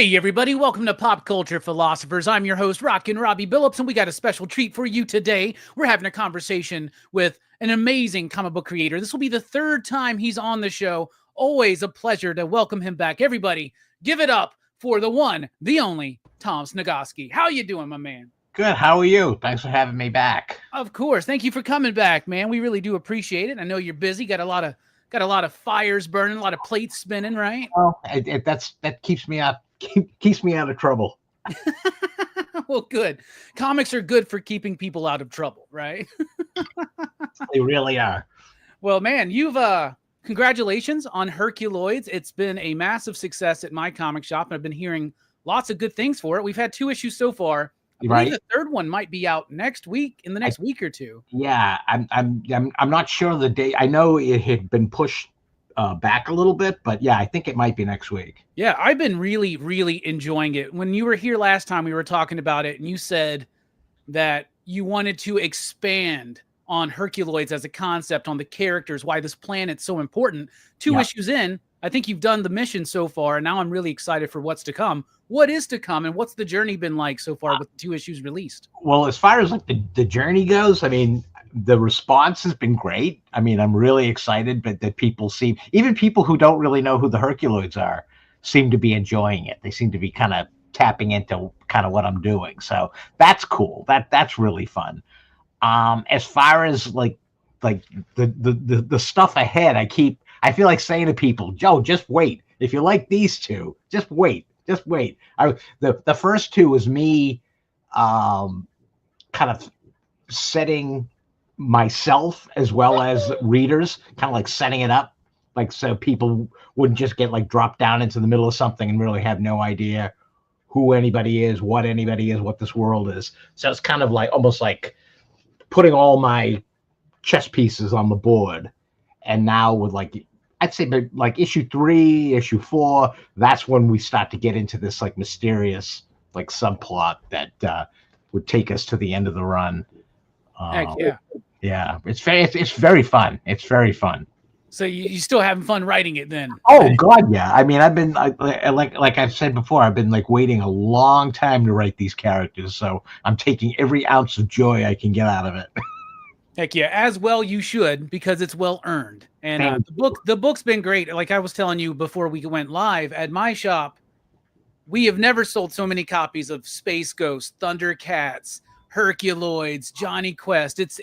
Hey everybody, welcome to Pop Culture Philosophers. I'm your host, Rockin Robbie Billups, and we got a special treat for you today. We're having a conversation with an amazing comic book creator. This will be the third time he's on the show. Always a pleasure to welcome him back. Everybody, give it up for the one, the only, Tom Sniegoski. How you doing, my man? Good. How are you? Thanks for having me back. Of course. Thank you for coming back, man. We really do appreciate it. I know you're busy, got a lot of fires burning, a lot of plates spinning, right? Well, that keeps me out of trouble. Well, good. Comics are good for keeping people out of trouble, right? They really are. Well, man, you've congratulations on Herculoids. It's been a massive success at my comic shop, and I've been hearing lots of good things for it. We've had 2 issues so far. I believe the third one might be out next week, in the next week or two. Yeah, I'm not sure the date. I know it had been pushed back a little bit, but yeah, I think it might be next week. Yeah, I've been really, really enjoying it. When you were here last time, we were talking about it, and you said that you wanted to expand on Herculoids as a concept, on the characters, why this planet's so important. 2 issues in, I think you've done the mission so far, and now I'm really excited for what's to come. What is to come, and what's the journey been like so far with the 2 issues released? Well, as far as like the journey goes, I mean, the response has been great. I mean, I'm really excited, but that even people who don't really know who the Herculoids are, seem to be enjoying it. They seem to be kind of tapping into kind of what I'm doing. So that's cool. That's really fun. As far as like the stuff ahead, I feel like saying to people, Joe, just wait. If you like these 2, just wait. Just wait. The first 2 was me kind of setting myself as well as readers, kind of like setting it up, like so people wouldn't just get like dropped down into the middle of something and really have no idea who anybody is, what this world is. So it's kind of like almost like putting all my chess pieces on the board. And now with like, I'd say like issue 3, issue 4, that's when we start to get into this like mysterious like subplot that would take us to the end of the run. Heck yeah. Yeah, it's very fun. It's very fun. So you still having fun writing it then? Oh God, yeah. I mean, I've been like I've said before, I've been like waiting a long time to write these characters. So I'm taking every ounce of joy I can get out of it. Heck yeah, as well you should, because it's well earned. And the book's been great. Like I was telling you before we went live, at my shop, we have never sold so many copies of Space Ghost, Thundercats, Herculoids, Johnny Quest. It's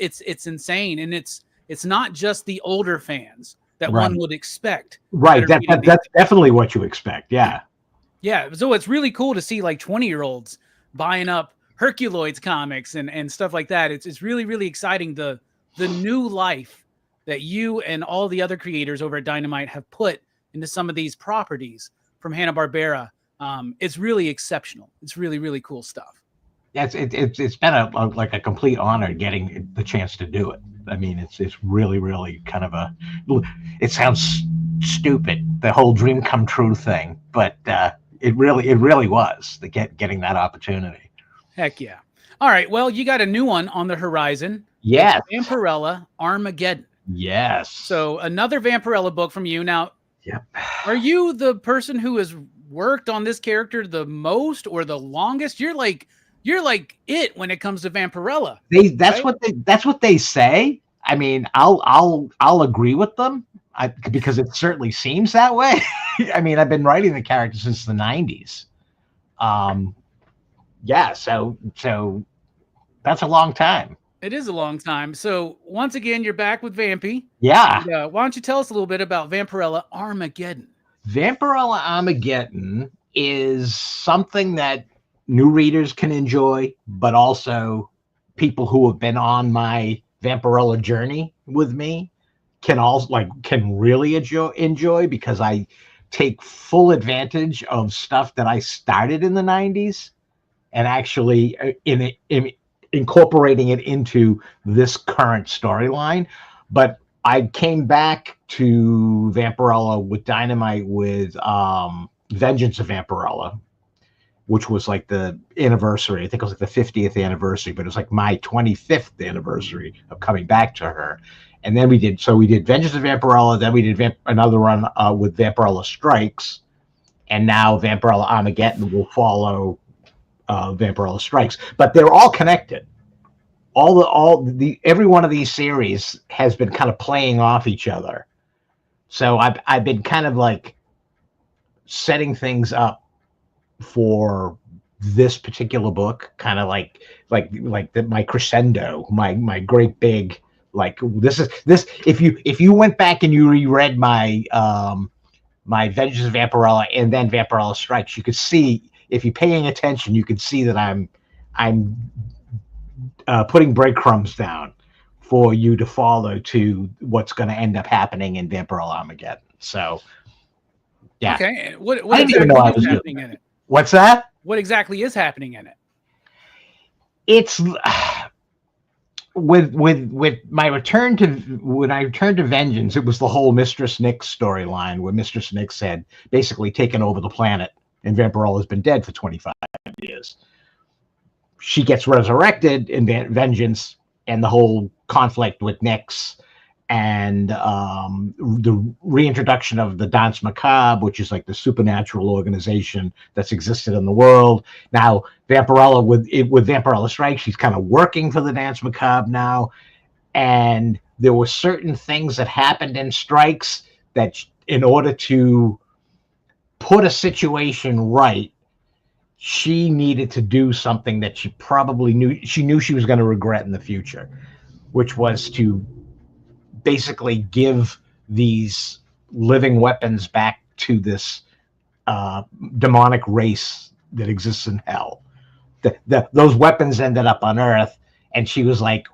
insane, and it's not just the older fans that one would expect. Right, that's definitely what you expect. Yeah, yeah. So it's really cool to see like 20-year-olds buying up Herculoids comics and stuff like that. It's really, really exciting, the new life that you and all the other creators over at Dynamite have put into some of these properties from Hanna-Barbera. It's really exceptional. It's really, really cool stuff. It's been a complete honor getting the chance to do it. I mean, it's really, really kind of it sounds stupid, the whole dream come true thing, but it really was getting that opportunity. Heck yeah. All right. Well, you got a new one on the horizon. Yes. Vampirella Armageddon. Yes. So another Vampirella book from you. Now, yep. Are you the person who has worked on this character the most or the longest? You're like it when it comes to Vampirella. That's what they say. I mean, I'll agree with them because it certainly seems that way. I mean, I've been writing the character since the 90s. Yeah, so that's a long time. It is a long time. So once again, you're back with Vampy. Yeah. And, why don't you tell us a little bit about Vampirella Armageddon? Vampirella Armageddon is something that new readers can enjoy, but also people who have been on my Vampirella journey with me can really enjoy because I take full advantage of stuff that I started in the 90s and actually incorporating it into this current storyline. But I came back to Vampirella with Dynamite with Vengeance of Vampirella, which was like the anniversary. I think it was like the 50th anniversary, but it was like my 25th anniversary of coming back to her. And then we did Vengeance of Vampirella. Then we did another run with Vampirella Strikes. and now Vampirella Armageddon will follow Vampirella Strikes. But they're all connected. Every one of these series has been kind of playing off each other. So I've been kind of like setting things up for this particular book, kind of like my crescendo, my great big, like this. If you went back and you reread my my Vengeance of Vampirella and then Vampirella Strikes, you could see, if you're paying attention, you could see that I'm putting breadcrumbs down for you to follow to what's going to end up happening in Vampirella Armageddon. So, yeah. Okay. What I didn't even know I was happening in it? What's that? What exactly is happening in it? It's with my return to, when I returned to Vengeance, it was the whole Mistress Nyx storyline, where Mistress Nyx had basically taken over the planet, and Vampirella's been dead for 25 years. She gets resurrected in Vengeance, and the whole conflict with Nyx, and the reintroduction of the Danse Macabre, which is like the supernatural organization that's existed in the world. Now, Vampirella, with Vampirella Strikes, she's kind of working for the Danse Macabre now. And there were certain things that happened in Strikes that, in order to put a situation right, she needed to do something that she probably knew she was going to regret in the future, which was to basically give these living weapons back to this demonic race that exists in hell. Those weapons ended up on Earth, and she was like,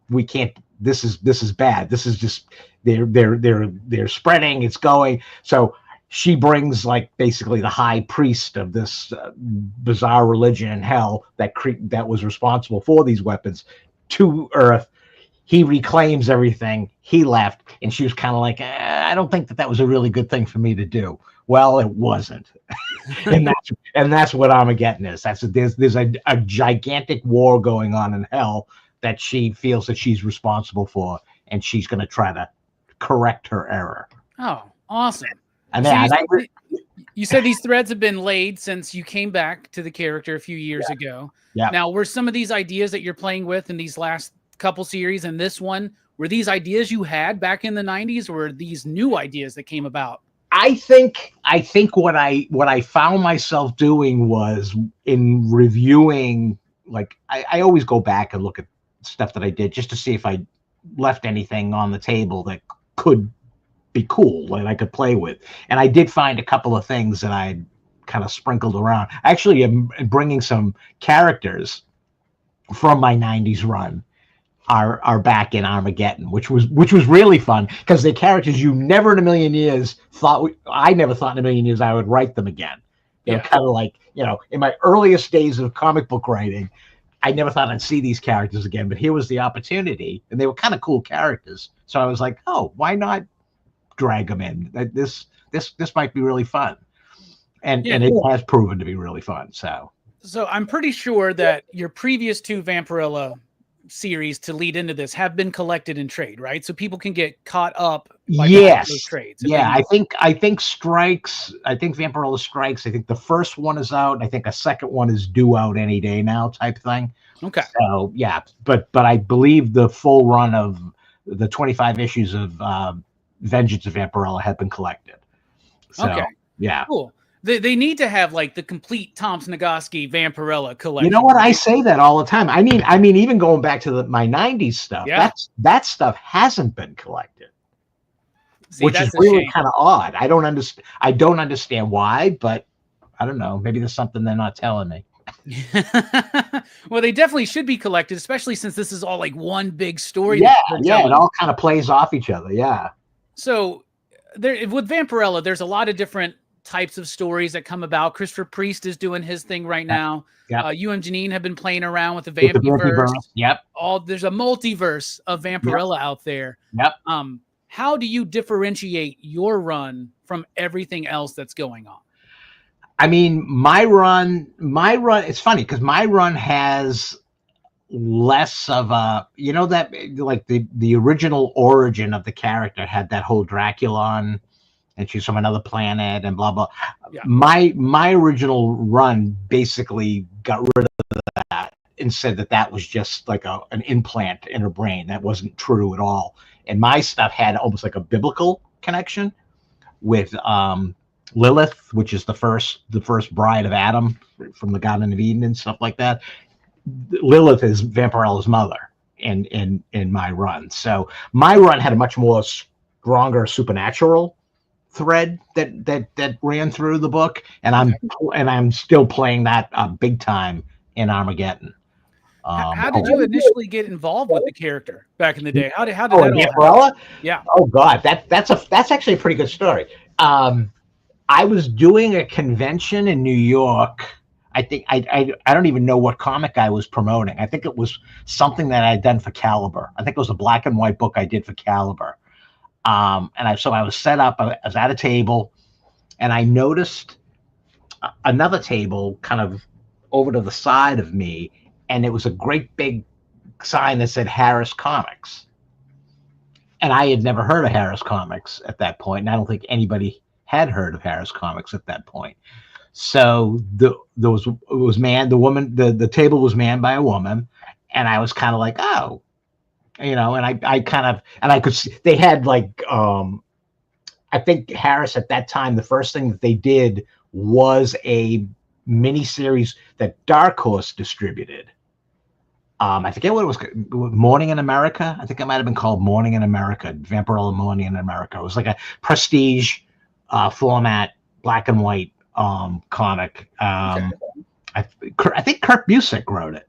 "We can't. This is bad. This is just they're spreading. It's going." So she brings, like, basically the high priest of this bizarre religion in hell that was responsible for these weapons to Earth. He reclaims everything. He left, and she was kind of like, I don't think that was a really good thing for me to do. Well, it wasn't, and that's what Armageddon is. There's a gigantic war going on in hell that she feels that she's responsible for, and she's going to try to correct her error. Oh, awesome! And so you said these threads have been laid since you came back to the character a few years ago. Yeah. Now, were some of these ideas that you're playing with in these last couple series and this one, were these ideas you had back in the 90s, or were these new ideas that came about? I think what I found myself doing was, in reviewing, like, I always go back and look at stuff that I did just to see if I left anything on the table that could be cool and I could play with. And I did find a couple of things that I kind of sprinkled around. Actually, I'm bringing some characters from my 90s run are back in Armageddon, which was really fun, because they're characters you never in a million years I never thought in a million years I would write them again. You know, kind of like, in my earliest days of comic book writing, I never thought I'd see these characters again, but here was the opportunity, and they were kind of cool characters. So I was like, oh, why not drag them in? This might be really fun. And it has proven to be really fun. So I'm pretty sure that your previous two Vampirella series to lead into this have been collected in trade, right? So people can get caught up by those trades. Yeah, I think Strikes, I think Vampirella Strikes, I think the first one is out. I think a second one is due out any day now, type thing. Okay. So yeah, but I believe the full run of the 25 issues of Vengeance of Vampirella have been collected. So, okay. Yeah. Cool. They need to have, like, the complete Tom Sniegoski Vampirella collection. You know what? I say that all the time. I mean, even going back to my 90s stuff, that stuff hasn't been collected. See, which is really kind of odd. I don't understand why, but I don't know. Maybe there's something they're not telling me. Well, they definitely should be collected, especially since this is all like one big story. Yeah, it all kind of plays off each other. Yeah. So with Vampirella, there's a lot of different types of stories that come about. Christopher Priest is doing his thing right now. Yep. You and Janine have been playing around with the Vampirverse. Yep. There's a multiverse of Vampirella out there. Yep. How do you differentiate your run from everything else that's going on? I mean, my run, it's funny because my run has less of a, that, like, the original origin of the character had that whole Draculon and she's from another planet and blah blah. Yeah. My original run basically got rid of that and said that was just like an implant in her brain. That wasn't true at all. And my stuff had almost like a biblical connection with Lilith, which is the first bride of Adam from the Garden of Eden and stuff like that. Lilith is Vampirella's mother in my run. So my run had a much more stronger supernatural thread that ran through the book, and I'm still playing that big time in Armageddon. How did you initially get involved with the character back in the day? How did that all happen? Yeah. Oh God, that's actually a pretty good story. I was doing a convention in New York. I think I don't even know what comic I was promoting. I think it was something that I had done for Caliber. I think it was a black and white book I did for Caliber. So I was set up. I was at a table, and I noticed another table kind of over to the side of me, and it was a great big sign that said Harris Comics. And I had never heard of Harris Comics at that point, and I don't think anybody had heard of Harris Comics at that point. So the table was manned by a woman, and I was kind of like, oh, and I could see they had like I think Harris at that time, the first thing that they did was a miniseries that Dark Horse distributed. I forget what it was, Morning in America. I think it might have been called Morning in America, Vampirella Morning in America. It was like a prestige format, black and white comic. I think Kurt Busiek wrote it.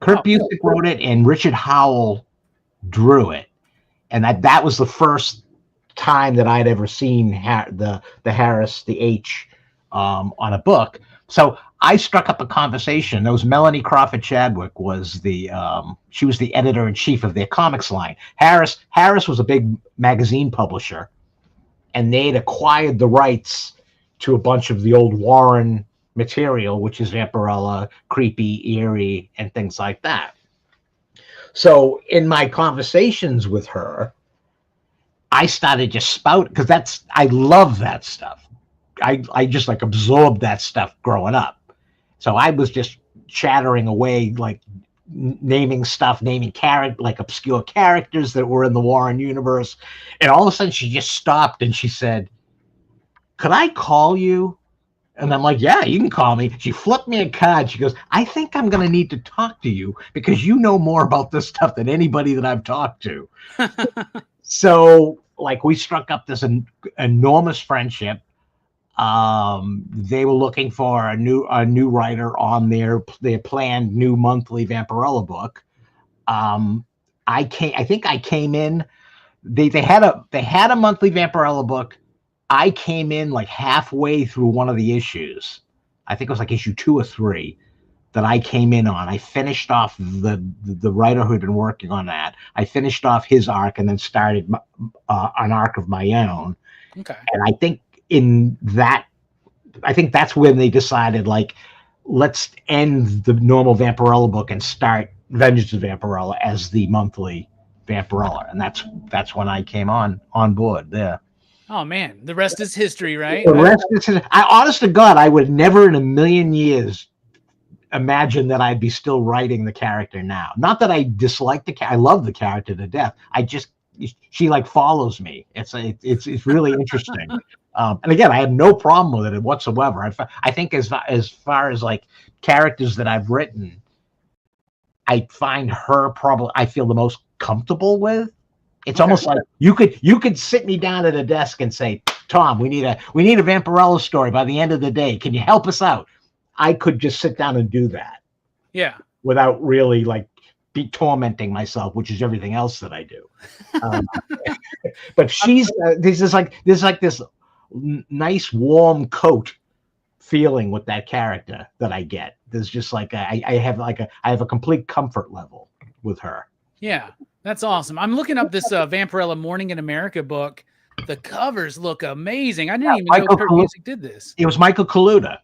Busiek wrote it, and Richard Howell drew it. And that was the first time that I'd ever seen the Harris, the H on a book. So I struck up a conversation. There was Melanie Crawford Chadwick was she was the editor-in-chief of their comics line. Harris was a big magazine publisher, and they'd acquired the rights to a bunch of the old Warren material, which is Vampirella, Creepy, Eerie, and things like that. So in my conversations with her, I started just spouting, because I love that stuff. I just like absorbed that stuff growing up. So I was just chattering away, like naming like obscure characters that were in the Warren universe. And all of a sudden she just stopped and she said, "Could I call you?" And I'm like, "Yeah, you can call me." She flipped me a card. She goes, "I think I'm going to need to talk to you because you know more about this stuff than anybody that I've talked to." So like we struck up this enormous friendship. They were looking for a new writer on their planned new monthly Vampirella book. I think I came in. They had a monthly Vampirella book. I came in like halfway through one of the issues. I think it was like issue 2 or 3 that I came in on. I finished off the writer who had been working on that. I finished off his arc and then started an arc of my own. Okay. And I think that's when they decided, like, let's end the normal Vampirella book and start Vengeance of Vampirella as the monthly Vampirella. And that's when I came on board there. Oh man, the rest is history, right? The rest is history. Honest to God, I would never in a million years imagine that I'd be still writing the character now. Not that I dislike I love the character to death. She like follows me. It's really interesting. And again, I have no problem with it whatsoever. I think as far as like characters that I've written, I find her probably I feel the most comfortable with. It's almost like you could sit me down at a desk and say, "Tom, we need a Vampirella story by the end of the day. Can you help us out?" I could just sit down and do that. Yeah. Without really like be tormenting myself, which is everything else that I do. But there's this nice warm coat feeling with that character that I get. There's just like I have a complete comfort level with her. Yeah, that's awesome. I'm looking up this Vampirella Morning in America book. The covers look amazing. I didn't even know Kurt Busiek did this. It was Michael Kaluta.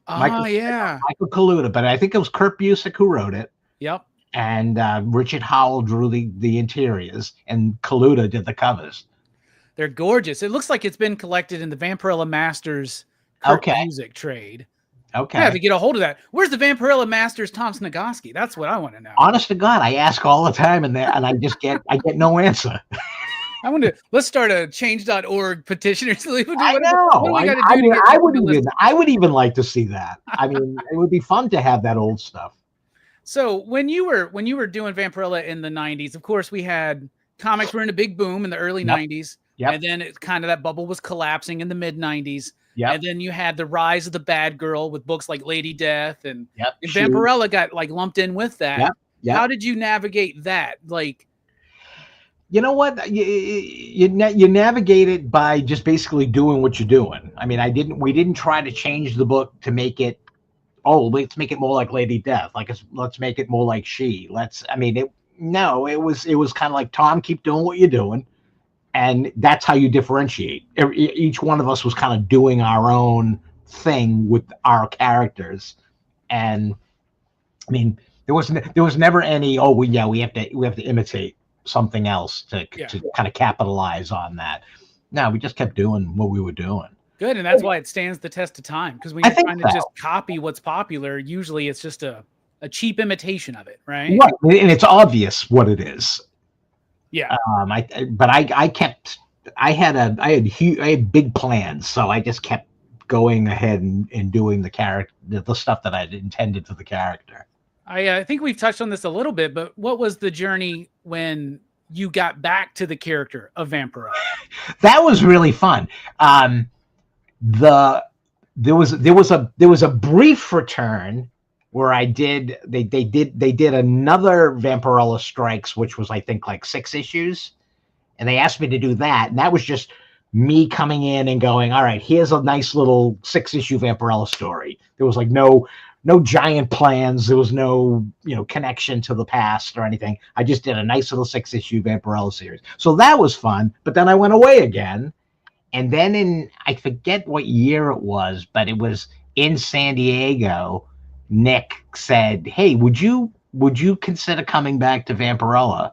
Michael Kaluta, but I think it was Kurt Busiek who wrote it. Yep. And Richard Howell drew the interiors, and Kaluta did the covers. They're gorgeous. It looks like it's been collected in the Vampirella Masters music trade. Okay. I have to get a hold of that. Where's the Vampirella Masters Tom Sniegoski? That's what I want to know. Honest to God, I ask all the time, and I just get no answer. I want to. Let's start a change.org petition or something. I know. I would even like to see that. I mean, it would be fun to have that old stuff. So when you were doing Vampirella in the 90s, of course, we had comics were in a big boom in the early 90s. Yep. And then it kind of that bubble was collapsing in the mid 90s. Yep. And then you had the rise of the bad girl with books like Lady Death and Shoot. Vampirella got like lumped in with that. Yep. Yep. How did you navigate that? Like, you know what? You navigate it by just basically doing what you're doing. I mean, we didn't try to change the book to make it, let's make it more like Lady Death. Let's make it more like She. It was kind of like, Tom, keep doing what you're doing. And that's how you differentiate. Each one of us was kind of doing our own thing with our characters. And I mean, there was never any, we have to imitate something else to kind of capitalize on that. No, we just kept doing what we were doing. Good, and that's why it stands the test of time. Because when you're trying to just copy what's popular, usually it's just a cheap imitation of it, right? Right, and it's obvious what it is. Yeah. I had big plans, so I just kept going ahead and doing the stuff that I intended for the character. I think we've touched on this a little bit, but what was the journey when you got back to the character of Vampirella? That was really fun. There was a brief return where they did another Vampirella Strikes, which was, I think, like 6 issues, and they asked me to do that, and that was just me coming in and going, all right, here's a nice little 6-issue Vampirella story. There was like no giant plans. There was no connection to the past or anything. I just did a nice little 6-issue Vampirella series, so that was fun. But then I went away again, and then I forget what year it was, but it was in San Diego. Nick said, "Hey, would you consider coming back to Vampirella?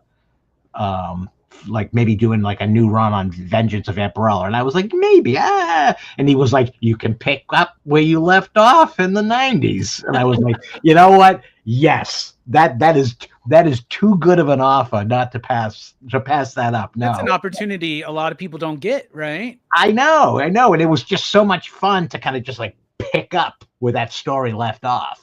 Like maybe doing like a new run on Vengeance of Vampirella?" And I was like, maybe. And he was like, "You can pick up where you left off in the 90s." And I was like, you know what? Yes, that is too good of an offer not to pass that up. No, that's an opportunity a lot of people don't get, right? I know, and it was just so much fun to kind of just like pick up where that story left off.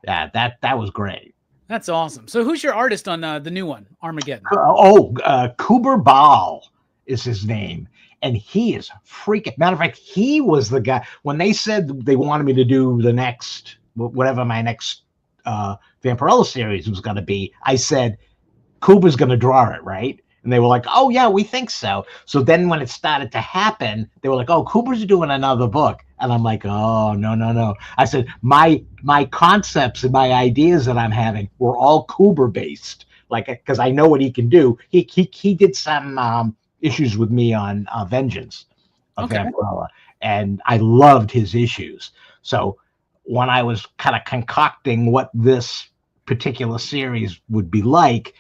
Yeah, that was great. That's awesome. So who's your artist on the new one, Armageddon? Kuber Ball is his name. And he is freaking. Matter of fact, he was the guy. When they said they wanted me to do the next, whatever my next Vampirella series was going to be, I said, Kuber's going to draw it, right? And they were like, oh, yeah, we think so. So then when it started to happen, they were like, oh, Kuber's doing another book. And I'm like, oh, no. I said, my concepts and my ideas that I'm having were all Kuber based, like, because I know what he can do. He did some issues with me on Vengeance of Vampirella, and I loved his issues. So when I was kind of concocting what this particular series would be like,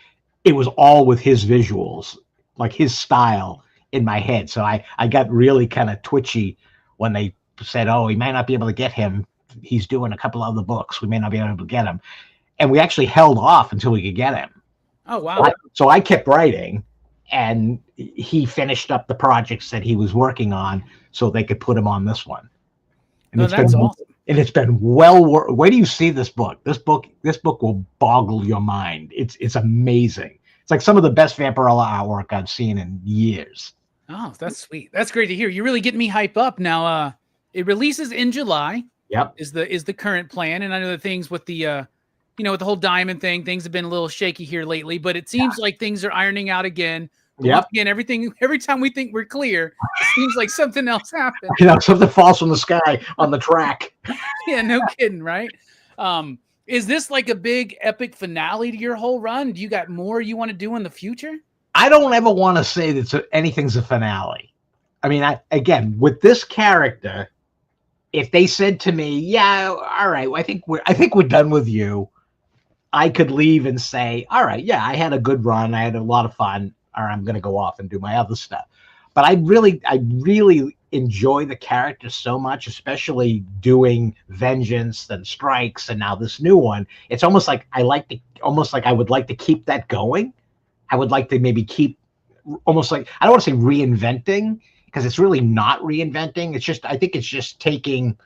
it was all with his visuals, like his style in my head. So I got really kind of twitchy when they said, oh, we might not be able to get him. He's doing a couple other books. We may not be able to get him. And we actually held off until we could get him. Oh, wow. So I kept writing, and he finished up the projects that he was working on so they could put him on this one. And that's awesome. And it's been well worth. Where do you see this book? This book will boggle your mind. It's amazing. It's like some of the best Vampirella artwork I've seen in years. Oh, that's sweet. That's great to hear. You're really getting me hype up now. It releases in July. Yep. Is the current plan. And I know the things with the with the whole diamond thing, things have been a little shaky here lately, but it seems like things are ironing out again. Yep. Again, every time we think we're clear, it seems like something else happened. Something falls from the sky on the track. Yeah, no kidding, right? Is this like a big epic finale to your whole run? Do you got more you want to do in the future? I don't ever want to say that anything's a finale. I mean, again, with this character, if they said to me, yeah, all right, I think we're done with you, I could leave and say, all right, yeah, I had a good run. I had a lot of fun. Or I'm going to go off and do my other stuff. but I really enjoy the character so much, especially doing Vengeance, then Strikes, and now this new one. It's almost like I would like to keep that going. I would like to maybe keep almost like, I don't want to say reinventing, because it's really not reinventing. It's just, I think it's just taking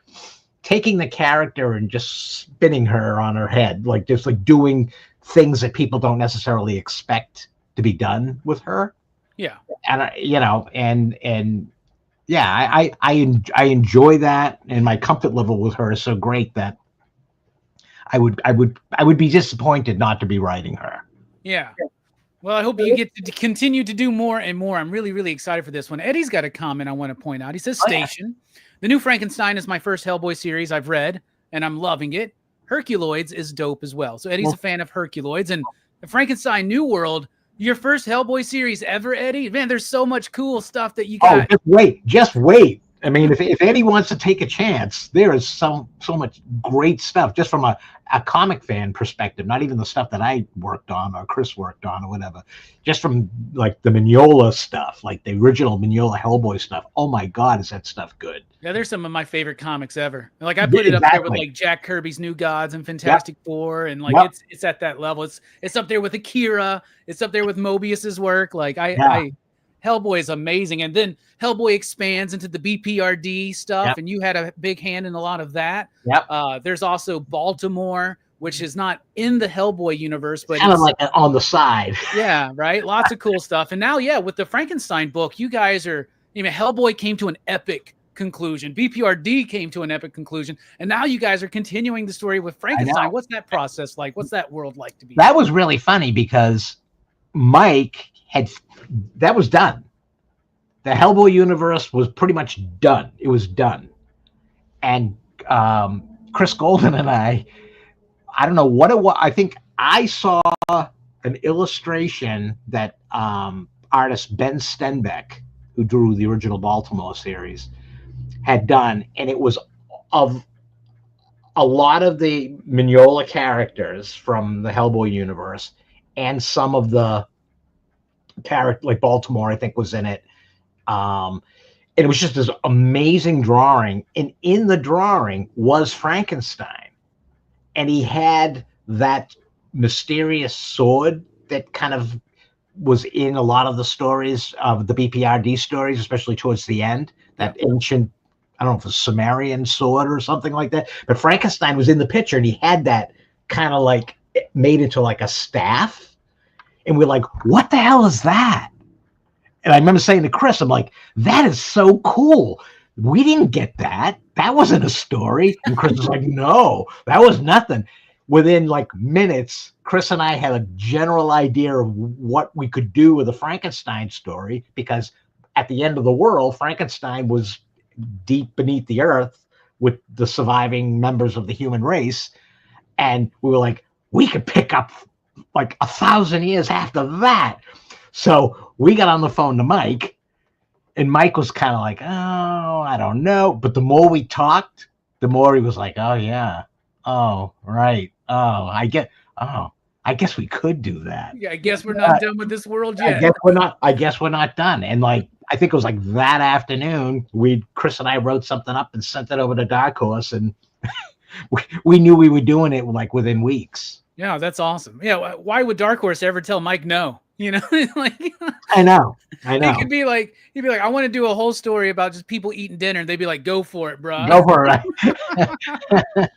the character and just spinning her on her head, like just like doing things that people don't necessarily expect to be done with her. Yeah. And and yeah, I enjoy that, and my comfort level with her is so great that I would be disappointed not to be writing her. Yeah. Well, I hope you get to continue to do more and more. I'm really, really excited for this one. Eddie's got a comment I want to point out. He says, Station. The New Frankenstein is my first Hellboy series I've read, and I'm loving it. Herculoids is dope as well. So Eddie's a fan of Herculoids. And the Frankenstein New World, your first Hellboy series ever, Eddie? Man, there's so much cool stuff that you got. Oh, just wait. I mean, if Eddie wants to take a chance, there is so much great stuff just from a comic fan perspective, not even the stuff that I worked on or Chris worked on or whatever, just from like the Mignola stuff, like the original Mignola Hellboy stuff. Oh my God, is that stuff good? Yeah, there's some of my favorite comics ever. Like I put it up there with like Jack Kirby's New Gods and Fantastic Four, and like it's at that level. It's up there with Akira. It's up there with Mobius's work. Like Hellboy is amazing. And then Hellboy expands into the BPRD stuff, and you had a big hand in a lot of that. There's also Baltimore, which is not in the Hellboy universe, but kind of like on the side. Yeah, right. Lots of cool stuff. And now, with the Frankenstein book, you guys are, Hellboy came to an epic conclusion. BPRD came to an epic conclusion. And now you guys are continuing the story with Frankenstein. What's that process like? What's that world like to be? That was really funny because Mike that was done. The Hellboy universe was pretty much done. It was done. And Chris Golden and I don't know what it was. I think I saw an illustration that artist Ben Stenbeck, who drew the original Baltimore series, had done. And it was of a lot of the Mignola characters from the Hellboy universe and some of the character, like Baltimore, I think, was in it. And it was just this amazing drawing. And in the drawing was Frankenstein. And he had that mysterious sword that kind of was in a lot of the stories of the BPRD stories, especially towards the end, that ancient, I don't know if it's Sumerian sword or something like that. But Frankenstein was in the picture, and he had that kind of like made into like a staff. And we're like, what the hell is that? And I remember saying to Chris, I'm like, that is so cool. We didn't get that. That wasn't a story. And Chris was like, no, that was nothing. Within like minutes, Chris and I had a general idea of what we could do with a Frankenstein story, because at the end of the world, Frankenstein was deep beneath the earth with the surviving members of the human race. And we were like, we could pick up like 1,000 years after that. So we got on the phone to Mike, and Mike was kind of like, oh, I don't know. But the more we talked, the more he was like, oh yeah, oh right, oh I guess we could do that. Yeah, I guess we're not done with this world yet. I guess we're not done. And like, I think it was like that afternoon, Chris and I wrote something up and sent it over to Dark Horse, and we knew we were doing it like within weeks. Yeah, that's awesome. Yeah, why would Dark Horse ever tell Mike no? Like I know. It could be like, he'd be like, I want to do a whole story about just people eating dinner, and they'd be like, go for it, bro. Go for it.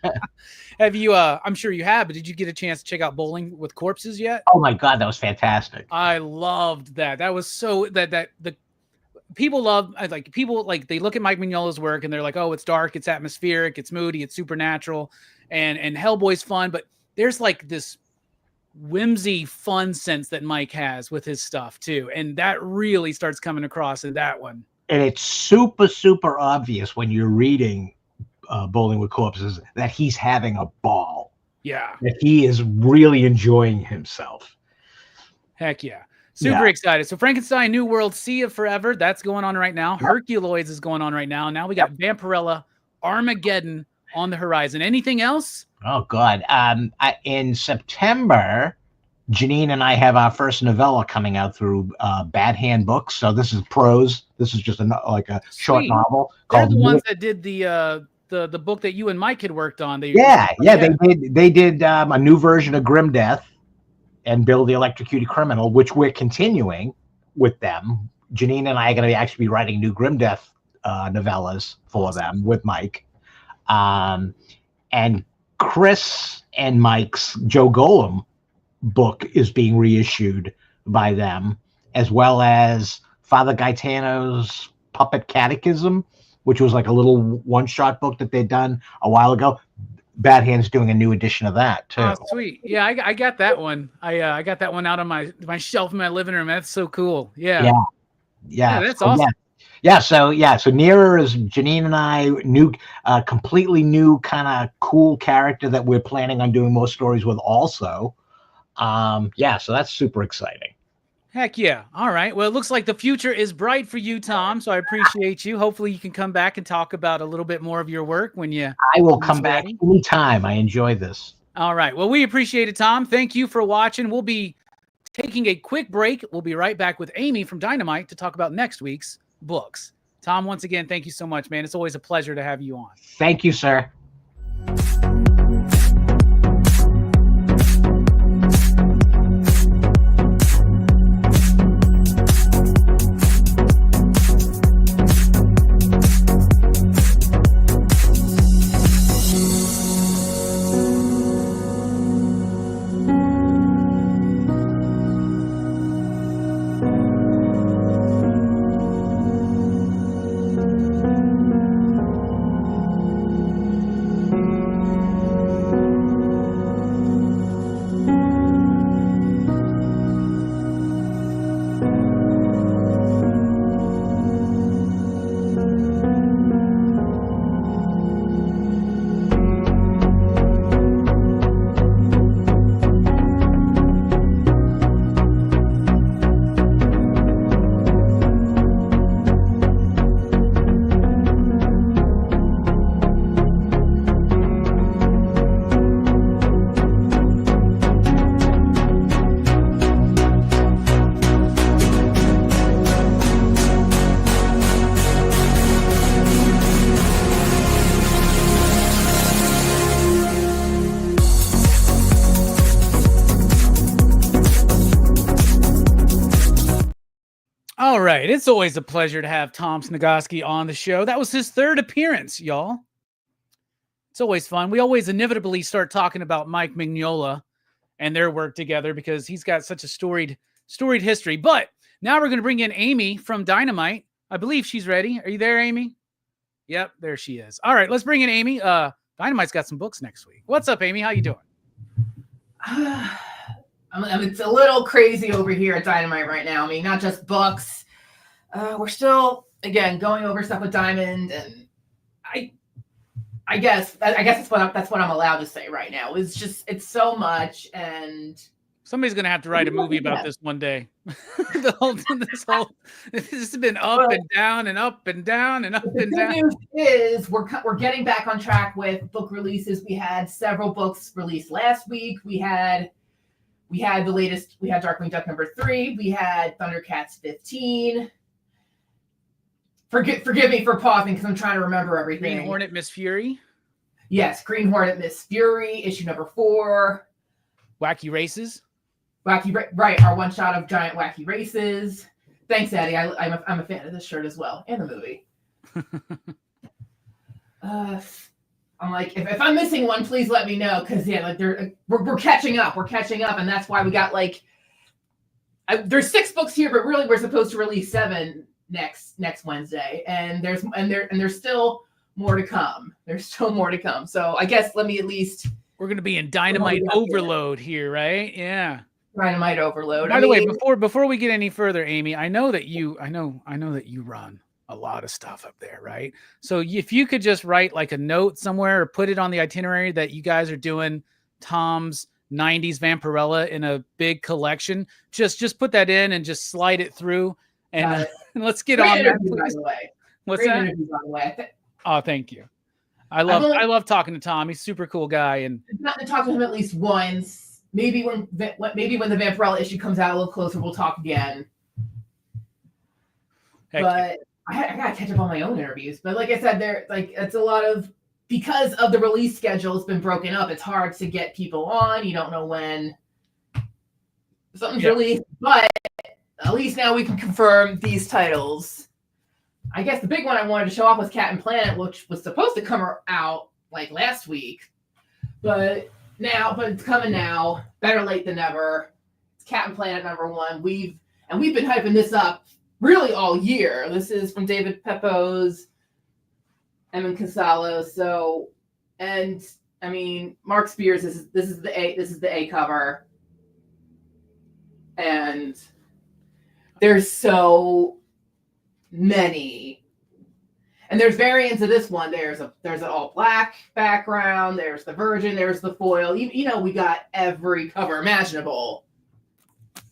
Have you? I'm sure you have, but did you get a chance to check out Bowling with Corpses yet? Oh my God, that was fantastic. I loved that. That was so that the people love, like, people like, they look at Mike Mignola's work and they're like, oh, it's dark, it's atmospheric, it's moody, it's supernatural, and Hellboy's fun, but there's like this whimsy fun sense that Mike has with his stuff too, and that really starts coming across in that one. And it's super obvious when you're reading Bowling with Corpses that he's having a ball. Yeah, that he is really enjoying himself. Heck yeah. Super excited. So Frankenstein New World, Sea of Forever, that's going on right now. Herculoids is going on right now. Now we got Vampirella Armageddon on the horizon. Anything else? Oh God. In September, Janine and I have our first novella coming out through Bad Hand Books. So this is prose. This is just like a short Sweet. novel They're called the ones that did the book that you and Mike had worked on. They did a new version of Grim Death and Bill the Electrocuted Criminal, which we're continuing with them. Janine and I are going to actually be writing new Grim Death novellas for them with Mike. And Chris and Mike's Joe Golem book is being reissued by them, as well as Father Gaetano's Puppet Catechism, which was like a little one-shot book that they'd done a while ago. Bad Hand's doing a new edition of that too. Oh, sweet. Yeah, I got that one. I got that one out on my shelf in my living room. That's so cool. Yeah, that's awesome. So Nearer is Janine and I, new, completely new kind of cool character that we're planning on doing more stories with also. So that's super exciting. Heck yeah. All right. Well, it looks like the future is bright for you, Tom. So I appreciate you. Hopefully you can come back and talk about a little bit more of your work when you... I will come back anytime. I enjoy this. All right. Well, we appreciate it, Tom. Thank you for watching. We'll be taking a quick break. We'll be right back with Amy from Dynamite to talk about next week's books. Tom, once again, thank you so much, man. It's always a pleasure to have you on. Thank you, sir. All right. It's always a pleasure to have Tom Sniegoski on the show. That was his third appearance, y'all. It's always fun. We always inevitably start talking about Mike Mignola and their work together because he's got such a storied history. But now we're going to bring in Amy from Dynamite. I believe she's ready. Are you there, Amy? Yep, there she is. All right, let's bring in Amy. Dynamite's got some books next week. What's up, Amy? How you doing? It's a little crazy over here at Dynamite right now. I mean, not just books. We're still, again, going over stuff with Diamond, and I guess that's what I'm allowed to say right now. It's so much, and somebody's gonna have to write a movie about this one day. This has been up and down and up and down and up and down. The good news is we're getting back on track with book releases. We had several books released last week. We had the latest. We had Darkwing Duck #3. We had Thundercats 15. Forgive me for pausing because I'm trying to remember everything. Green Hornet, Miss Fury. Yes, Green Hornet, Miss Fury, issue #4. Wacky Races. Right, our one shot of giant wacky races. Thanks, Eddie. I'm a fan of this shirt as well, and the movie. I'm like, if I'm missing one, please let me know, because we're catching up. We're catching up, and that's why we got there's 6 books here, but really we're supposed to release 7 next Wednesday, and there's still more to come. There's still more to come. So I guess let me at least. We're gonna be in Dynamite overload here, right? Yeah. Dynamite overload. By the way, before we get any further, Amy, I know that you run a lot of stuff up there, right? So if you could just write like a note somewhere or put it on the itinerary that you guys are doing Tom's 90s Vampirella in a big collection, just put that in and just slide it through, and let's get on that. By the way. What's Great that? interview, by the way. Oh, thank you. I love talking to Tom. He's a super cool guy, and I've gotten to talk to him at least once. maybe when the Vampirella issue comes out a little closer, we'll talk again. But I gotta catch up on my own interviews. But like I said, it's a lot of, because of the release schedule has been broken up. It's hard to get people on. You don't know when something's released, but at least now we can confirm these titles. I guess the big one I wanted to show off was Captain Planet, which was supposed to come out like last week, but it's coming now. Better late than never. It's Captain Planet #1. We've been hyping this up really all year. This is from David Pepose, Emin Casalo. So, and I mean, Mark Spears. This is the A cover, and there's so many, and there's variants of this one. There's an all black background. There's the Virgin. There's the foil. We got every cover imaginable.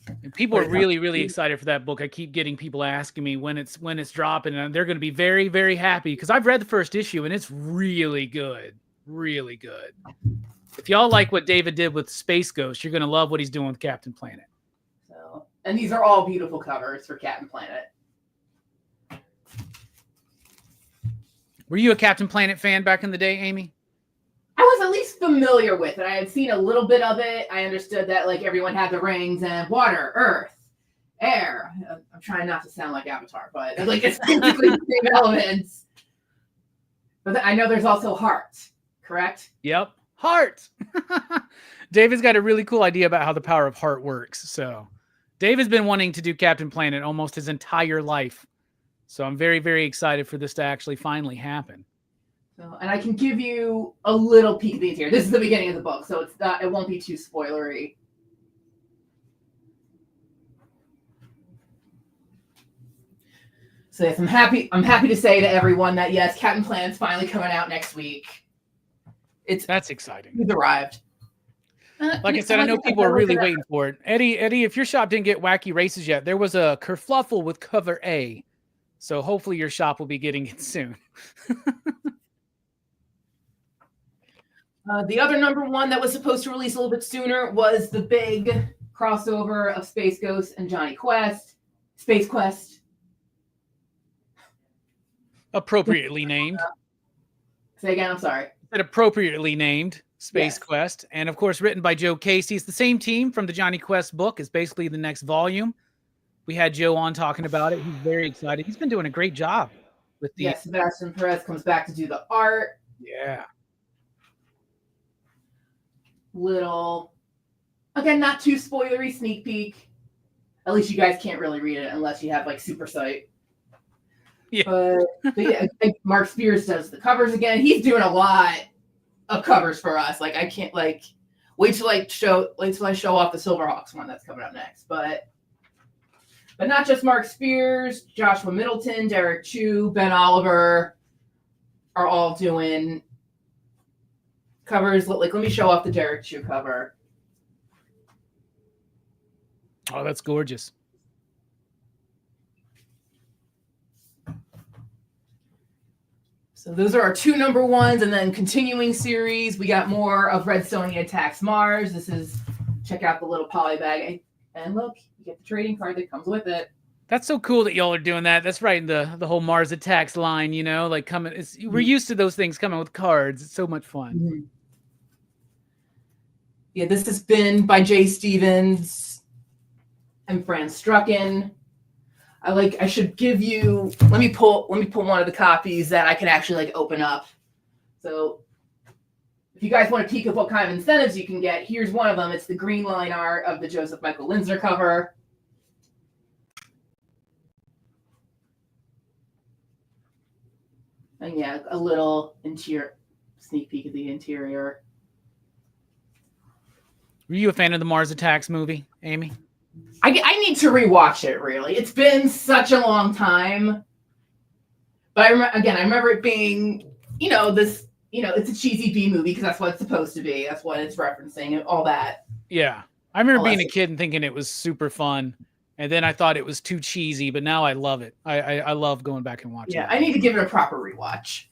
And people are really, really excited for that book. I keep getting people asking me when it's dropping, and they're going to be very, very happy because I've read the first issue and it's really good, really good. If y'all like what David did with Space Ghost, you're going to love what he's doing with Captain Planet. So, and these are all beautiful covers for Captain Planet. Were you a Captain Planet fan back in the day, Amy? I was at least familiar with it. I had seen a little bit of it. I understood that like everyone had the rings and water, earth, air. I'm trying not to sound like Avatar, but like it's basically the same elements. But I know there's also heart, correct? Yep, heart. David's got a really cool idea about how the power of heart works. So David's been wanting to do Captain Planet almost his entire life. So I'm very, very excited for this to actually finally happen. So, and I can give you a little peek of the interior. This is the beginning of the book, so it won't be too spoilery. So yes, I'm happy to say to everyone that yes, Captain Planet's finally coming out next week. That's exciting. It's arrived. Like I said, I know people are really waiting for it. Eddie, if your shop didn't get Wacky Races yet, there was a kerfluffle with cover A. So hopefully your shop will be getting it soon. The other #1 that was supposed to release a little bit sooner was the big crossover of Space Ghost and Johnny Quest. Space Quest. Appropriately named. Say again, I'm sorry. Appropriately named Space Quest. And of course, written by Joe Casey. It's the same team from the Johnny Quest book. It's basically the next volume. We had Joe on talking about it. He's very excited. He's been doing a great job with the. Yes, Sebastian Perez comes back to do the art. Yeah. Little, again, not too spoilery sneak peek. At least you guys can't really read it unless you have like Super Sight. Yeah. But yeah, I think Mark Spears does the covers again. He's doing a lot of covers for us. Like I can't wait till I show off the Silverhawks one that's coming up next. But not just Mark Spears, Joshua Middleton, Derek Chu, Ben Oliver are all doing covers. Like, let me show off the Derek Chu cover. Oh, that's gorgeous. So those are our 2 #1s, and then continuing series. We got more of Redstonia Attacks Mars. This is, check out the little poly bag, and look, you get the trading card that comes with it. That's so cool that y'all are doing that. That's right in the whole Mars Attacks line, you know, like coming. We're used to those things coming with cards. It's so much fun. Mm-hmm. Yeah, this has been by Jay Stevens and Fran Strucken. I should give you. Let me pull one of the copies that I can actually open up. So, if you guys want to peek at what kind of incentives you can get, here's one of them. It's the green line art of the Joseph Michael Linsner cover. And yeah, a little interior sneak peek of the interior. Were you a fan of the Mars Attacks movie, Amy? I need to rewatch it, really. It's been such a long time. But I remember it being, it's a cheesy B movie because that's what it's supposed to be. That's what it's referencing and all that. Yeah. I remember being a kid and thinking it was super fun. And then I thought it was too cheesy, but now I love it. I love going back and watching it. I need to give it a proper rewatch.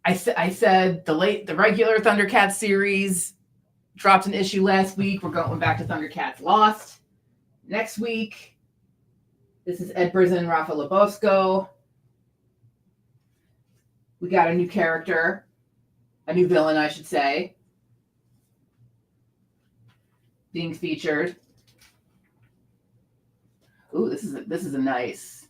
I said the regular Thundercats series dropped an issue last week. We're going back to Thundercats Lost next week. This is Ed Brisson and Rafael Labosco. We got a new character, a new villain, I should say, being featured. Ooh, this is a nice.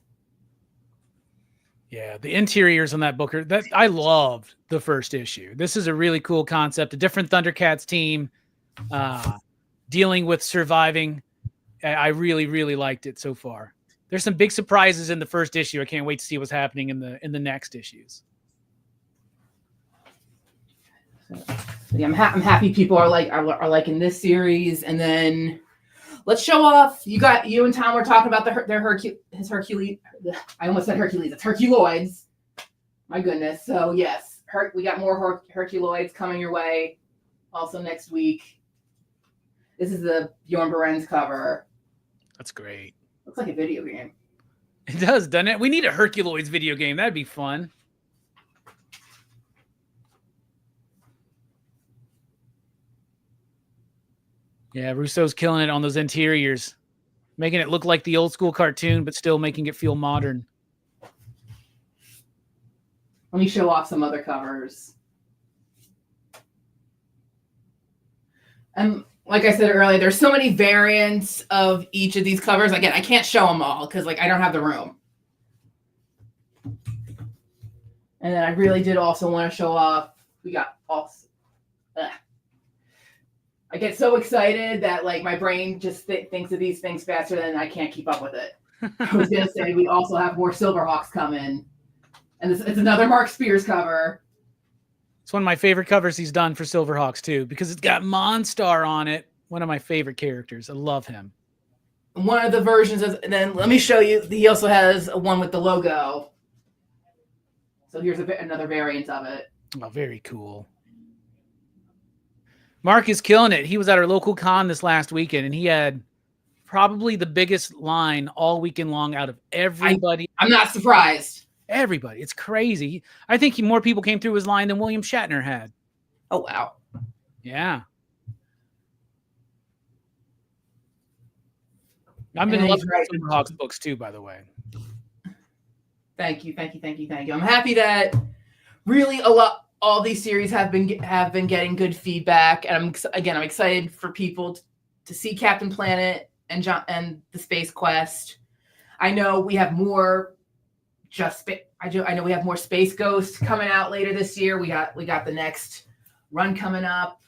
Yeah, the interiors on that book I loved the first issue. This is a really cool concept. A different Thundercats team dealing with surviving. I really, really liked it so far. There's some big surprises in the first issue. I can't wait to see what's happening in the next issues. Yeah, I'm happy people are liking this series. And then let's show off. You and Tom were talking about his Hercules. I almost said Hercules. It's Herculoids. My goodness. So yes, we got more Herculoids coming your way. Also next week. This is the Bjorn Berens cover. That's great. Looks like a video game. It does, doesn't it? We need a Herculoids video game. That'd be fun. Yeah, Russo's killing it on those interiors, making it look like the old school cartoon, but still making it feel modern. Let me show off some other covers. And like I said earlier, there's so many variants of each of these covers. Again, I can't show them all because I don't have the room. And then I really did also want to show off. We got also. I get so excited that my brain just thinks of these things faster than I can't keep up with it. I was gonna say we also have more Silverhawks coming, and it's another Mark Spears cover. It's one of my favorite covers he's done for Silverhawks too, because it's got Monstar on it. One of my favorite characters. I love him. One of the versions of, and then let me show you. He also has one with the logo. So here's another variant of it. Oh, very cool. Mark is killing it. He was at our local con this last weekend, and he had probably the biggest line all weekend long out of everybody. I'm not surprised. Everybody. It's crazy. I think more people came through his line than William Shatner had. Oh, wow. Yeah. I've been loving Silverhawks books too, by the way. Thank you. I'm happy that really all these series have been getting good feedback, and I'm excited for people to see Captain Planet and the Space Quest. I know we have more. I know we have more Space Ghost coming out later this year. We got the next run coming up.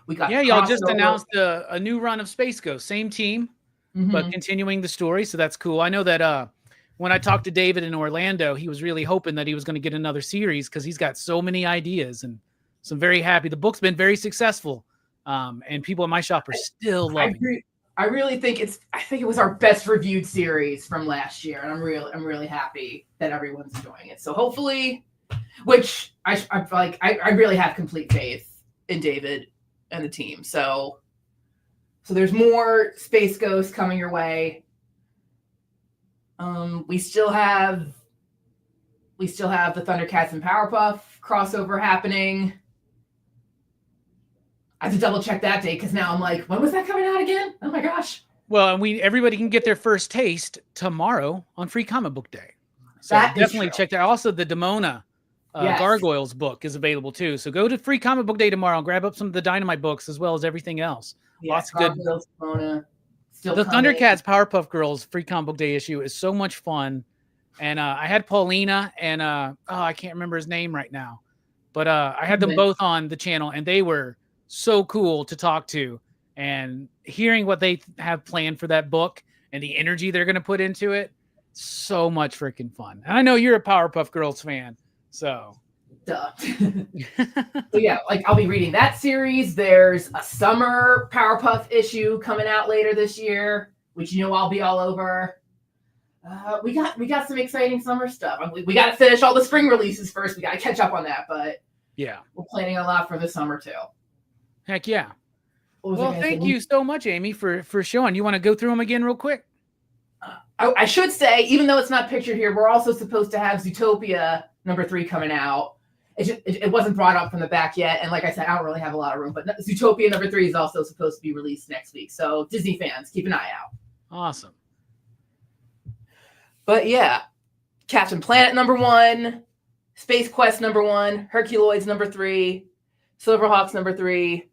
Y'all just announced a new run of Space Ghost, same team, but continuing the story. So that's cool. I know that when I talked to David in Orlando, he was really hoping that he was going to get another series because he's got so many ideas, and so I'm very happy. The book's been very successful, and people in my shop are still loving it. I really think it was our best reviewed series from last year, and I'm really happy that everyone's enjoying it. So hopefully, which I really have complete faith in David and the team. So there's more Space Ghost coming your way. We still have the Thundercats and Powerpuff crossover happening. I have to double check that date because now I'm like, when was that coming out again? Oh my gosh. Well, everybody can get their first taste tomorrow on Free Comic Book Day. So definitely check that. Also, the Demona Gargoyles book is available too. So go to Free Comic Book Day tomorrow and grab up some of the Dynamite books as well as everything else. Lots of good. Demona, the Thundercats Powerpuff Girls Free Comic Book Day issue is so much fun. And I had Paulina and I can't remember his name right now, but I had them both on the channel, and they were so cool to talk to, and hearing what they have planned for that book and the energy they're going to put into it. So much freaking fun. And I know you're a Powerpuff Girls fan, so. Duh. So yeah, I'll be reading that series. There's a summer Powerpuff issue coming out later this year, which I'll be all over. We got some exciting summer stuff. We got to finish all the spring releases first. We got to catch up on that, but yeah, we're planning a lot for the summer too. Heck yeah. Well, thank you so much, Amy, for showing. You want to go through them again real quick? I should say, even though it's not pictured here, we're also supposed to have Zootopia #3 coming out. it wasn't brought up from the back yet. And like I said, I don't really have a lot of room. But Zootopia #3 is also supposed to be released next week. So Disney fans, keep an eye out. Awesome. But yeah, Captain Planet #1, Space Quest #1, Herculoids #3, Silverhawks #3,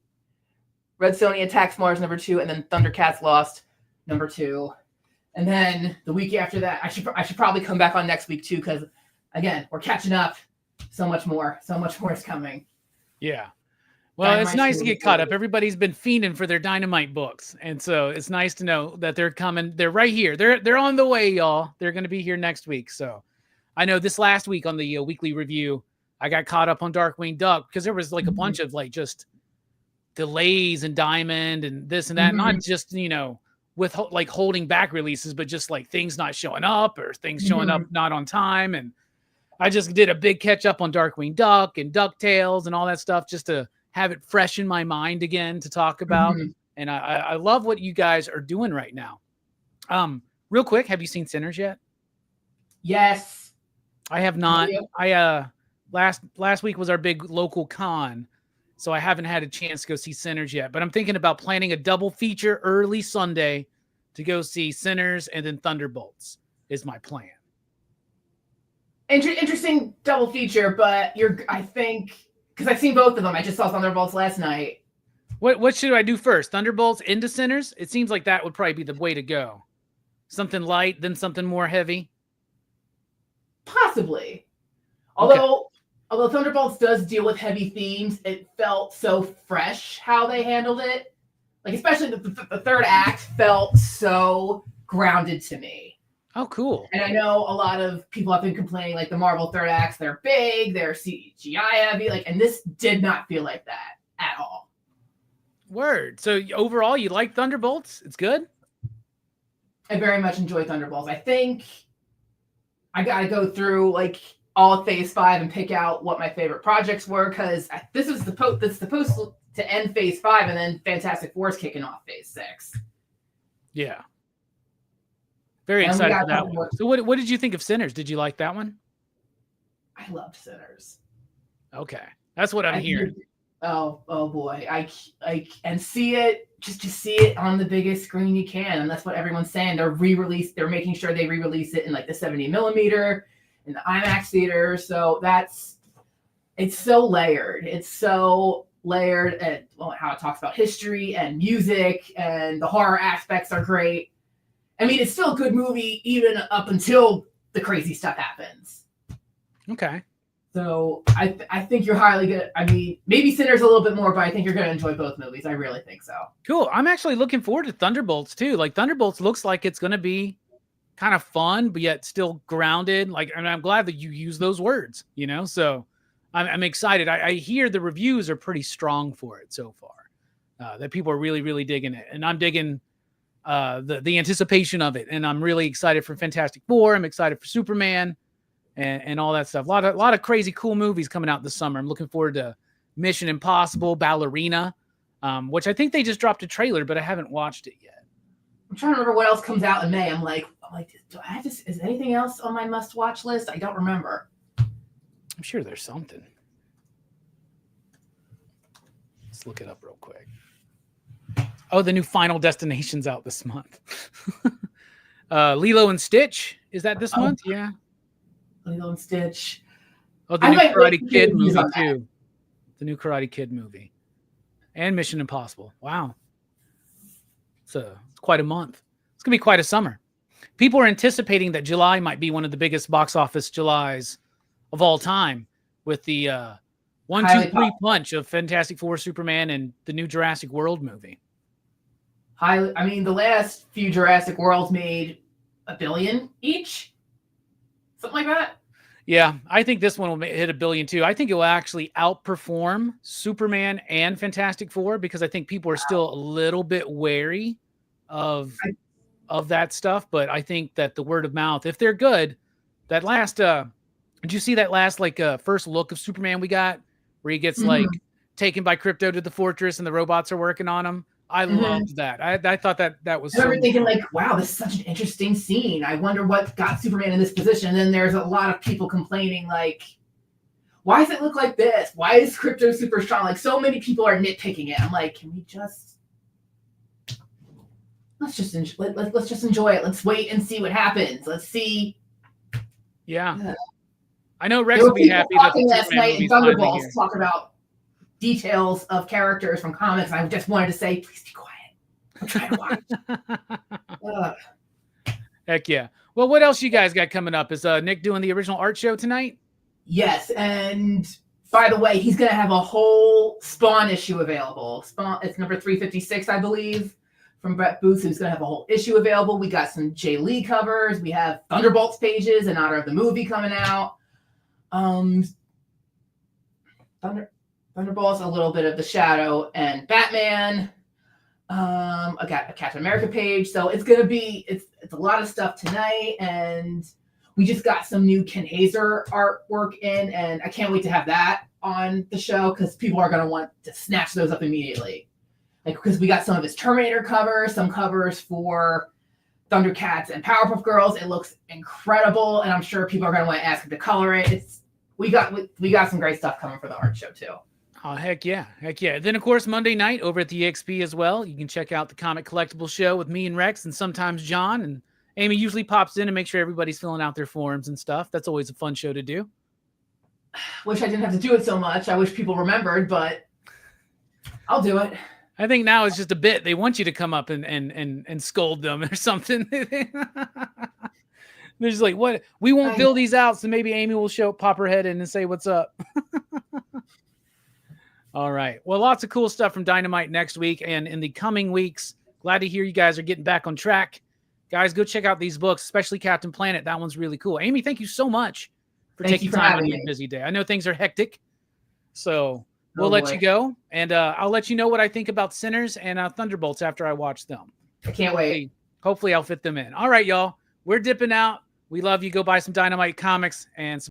Red Sonja Attacks Mars #2, and then Thundercats Lost #2. And then the week after that, I should probably come back on next week too, because again, we're catching up. So much more is coming. Yeah. Well, Dynamite's it's nice to really get caught up. good. Everybody's been fiending for their Dynamite books, and so it's nice to know that they're coming. They're right here. They're on the way, y'all. They're going to be here next week. So I know this last week on the weekly review, I got caught up on Darkwing Duck because there was like a bunch of like just delays and Diamond and this and that, not just, you know, with like holding back releases, but just like things not showing up or things showing up not on time. And I just did a big catch up on Darkwing Duck and DuckTales and all that stuff just to have it fresh in my mind again to talk about. And I love what you guys are doing right now. Real quick, have you seen Sinners yet? Yes. I have not. I last week was our big local con, so I haven't had a chance to go see Sinners yet. But I'm thinking about planning a double feature early Sunday to go see Sinners and then Thunderbolts is my plan. Interesting double feature, but I think, because I've seen both of them. I just saw Thunderbolts last night. What should I do first? Thunderbolts into Sinners? It seems like that would probably be the way to go. Something light, then something more heavy. Possibly. Although Thunderbolts does deal with heavy themes, it felt so fresh how they handled it. Like, especially the third act felt so grounded to me. Oh, cool. And I know a lot of people have been complaining, like the Marvel third acts, they're big, they're CGI heavy, like, and this did not feel like that at all. Word. So overall, you like Thunderbolts? It's good? I very much enjoy Thunderbolts. I think I gotta go through like all of Phase 5 and pick out what my favorite projects were, because this is supposed to end Phase 5, and then Fantastic Four is kicking off Phase 6. Yeah. Very excited for that one. So what did you think of Sinners? Did you like that one? I loved Sinners. Okay. That's what I'm hearing. Oh boy. And see it, just to see it on the biggest screen you can. And that's what everyone's saying. They're making sure they re-release it in like the 70 millimeter in the IMAX theater. So it's so layered. It's so layered and how it talks about history and music, and the horror aspects are great. I mean, it's still a good movie even up until the crazy stuff happens. Okay. So I think you're highly good. I mean, maybe Sinners a little bit more, but I think you're going to enjoy both movies. I really think so. Cool. I'm actually looking forward to Thunderbolts too. Like Thunderbolts looks like it's going to be kind of fun, but yet still grounded. Like, and I'm glad that you use those words, you know? So I'm excited. I hear the reviews are pretty strong for it so far, that people are really, really digging it. And I'm digging the anticipation of it. And I'm really excited for Fantastic Four. I'm excited for Superman and all that stuff. A lot of crazy cool movies coming out this summer. I'm looking forward to Mission Impossible, Ballerina, which I think they just dropped a trailer, but I haven't watched it yet. I'm trying to remember what else comes out in May. I'm like, is anything else on my must-watch list? I don't remember. I'm sure there's something. Let's look it up real quick. Oh, the new Final Destination's out this month. Lilo and Stitch. Is that this month? Yeah. Lilo and Stitch. Oh, the new Karate Kid movie too. The new Karate Kid movie. And Mission Impossible. Wow. It's quite a month. It's going to be quite a summer. People are anticipating that July might be one of the biggest box office Julys of all time, with the 1, 2, 3 punch of Fantastic Four, Superman, and the new Jurassic World movie. I mean, the last few Jurassic Worlds made $1 billion each, something like that. Yeah, I think this one will hit $1 billion too. I think it will actually outperform Superman and Fantastic Four, because I think people are still a little bit wary of that stuff. But I think that the word of mouth, if they're good, that last did you see that last first look of Superman we got, where he gets like taken by Krypto to the fortress and the robots are working on him? I loved that. I thought that was. I remember thinking like, wow, this is such an interesting scene. I wonder what got Superman in this position. And then there's a lot of people complaining like, why does it look like this? Why is Crypto super strong? Like, so many people are nitpicking it. I'm like, can we just let's just enjoy it. Let's wait and see what happens. Let's see. Yeah. I know Rex will be happy that the last night in finally Thunderbolts here. talk about details of characters from comics. I just wanted to say, please be quiet. I'm trying to watch. Heck yeah. Well, what else you guys got coming up? Is Nick doing the original art show tonight? Yes, and by the way, he's going to have a whole Spawn issue available. Spawn, it's number 356, I believe, from Brett Booth, who's going to have a whole issue available. We got some Jay Lee covers. We have Thunderbolts pages in honor of the movie coming out. Thunderbolts, a little bit of the Shadow and Batman. I got a Captain America page, so it's gonna be it's a lot of stuff tonight, and we just got some new Ken Hazer artwork in, and I can't wait to have that on the show because people are gonna want to snatch those up immediately. Like, because we got some of his Terminator covers, some covers for Thundercats and Powerpuff Girls. It looks incredible, and I'm sure people are gonna want to ask him to color it. We got some great stuff coming for the art show too. Oh, heck yeah. Heck yeah. Then, of course, Monday night over at the EXP as well. You can check out the Comic Collectible Show with me and Rex and sometimes John. And Amy usually pops in and makes sure everybody's filling out their forms and stuff. That's always a fun show to do. Wish I didn't have to do it so much. I wish people remembered, but I'll do it. I think now it's just a bit. They want you to come up and scold them or something. They're just like, what? We won't fill these out, so maybe Amy will pop her head in and say, what's up? All right. Well, lots of cool stuff from Dynamite next week and in the coming weeks. Glad to hear you guys are getting back on track. Guys, go check out these books, especially Captain Planet. That one's really cool. Amy, thank you so much for taking time on your busy day. I know things are hectic, so we'll let you go. And I'll let you know what I think about Sinners and Thunderbolts after I watch them. I can't wait. Hopefully I'll fit them in. All right, y'all. We're dipping out. We love you. Go buy some Dynamite comics and